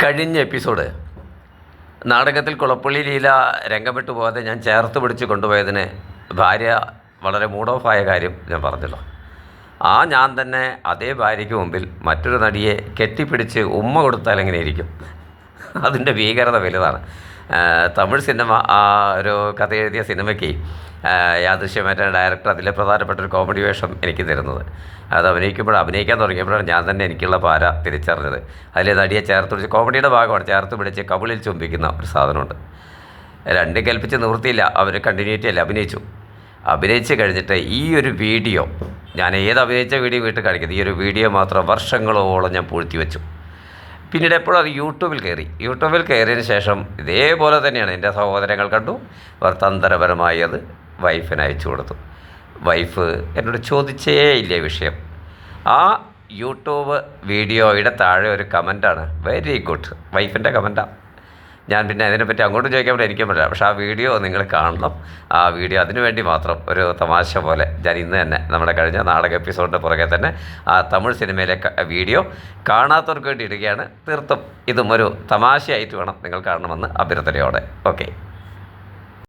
കഴിഞ്ഞ എപ്പിസോഡ് നാടകത്തിൽ കുളപ്പള്ളി ലീല രംഗം വിട്ടു പോകാതെ ഞാൻ ചേർത്ത് പിടിച്ച് കൊണ്ടുപോയതിന് ഭാര്യ വളരെ മൂഡ് ഓഫായ കാര്യം ഞാൻ പറഞ്ഞല്ലോ. ഞാൻ തന്നെ അതേ ഭാര്യയ്ക്ക് മുമ്പിൽ മറ്റൊരു നടിയെ കെട്ടിപ്പിടിച്ച് ഉമ്മ കൊടുത്താൽ എങ്ങനെയിരിക്കും? അതിൻ്റെ ഭീകരത വലുതാണ്. തമിഴ് സിനിമ ഒരു കഥ എഴുതിയ സിനിമയ്ക്ക് യാദൃശ്യമായിട്ട് ഡയറക്ടർ അതിലെ പ്രധാനപ്പെട്ട ഒരു കോമഡി വേഷം എനിക്ക് തരുന്നത്. അത് അഭിനയിക്കാൻ തുടങ്ങിയപ്പോഴാണ് ഞാൻ തന്നെ എനിക്കുള്ള പാര തിരിച്ചറിഞ്ഞത്. അതിലെ നടിയെ ചേർത്ത് പിടിച്ച് കോമഡിയുടെ ഭാഗമാണ് ചേർത്ത് പിടിച്ച് കവിളിൽ ചുംബിക്കുന്ന ഒരു സാധനമുണ്ട്. രണ്ടും കൽപ്പിച്ച് നിവൃത്തിയില്ല, അവർ കണ്ടിന്യൂറ്റി അല്ല അഭിനയിച്ച് കഴിഞ്ഞിട്ട് ഈ ഒരു വീഡിയോ ഞാൻ അഭിനയിച്ച വീഡിയോ വീട്ടിൽ കാണിക്കുന്നത്, ഈ ഒരു വീഡിയോ മാത്രം വർഷങ്ങളോളം ഞാൻ പൂഴ്ത്തി വെച്ചു. പിന്നീട് എപ്പോഴും അത് യൂട്യൂബിൽ കയറിയതിന് ശേഷം ഇതേപോലെ തന്നെയാണ് എൻ്റെ സഹോദരങ്ങൾ കണ്ടു. അവർ തന്ത്രപരമായി അത് വൈഫിന് അയച്ചു കൊടുത്തു. വൈഫ് എന്നോട് ചോദിച്ചേ ഇല്ല വിഷയം. ആ യൂട്യൂബ് വീഡിയോയുടെ താഴെ ഒരു കമൻറ്റാണ്, വെരി ഗുഡ്, വൈഫിൻ്റെ കമൻറ്റാണ്. ഞാൻ പിന്നെ അതിനെപ്പറ്റി അങ്ങോട്ടും ചോദിക്കാൻ പറ്റില്ല, എനിക്കും പറ്റില്ല. പക്ഷേ ആ വീഡിയോ നിങ്ങൾ കാണണം. ആ വീഡിയോ അതിനു വേണ്ടി മാത്രം ഒരു തമാശ പോലെ ഞാൻ ഇന്ന് തന്നെ നമ്മുടെ കഴിഞ്ഞ നാടക എപ്പിസോഡിൻ്റെ പുറകെ തന്നെ ആ തമിഴ് സിനിമയിലെ വീഡിയോ കാണാത്തവർക്ക് വേണ്ടി ഇടുകയാണ്. തീർത്തും ഇതും ഒരു തമാശയായിട്ട് വേണം നിങ്ങൾ കാണണമെന്ന് അഭ്യർത്ഥനയോടെ. ഓക്കെ.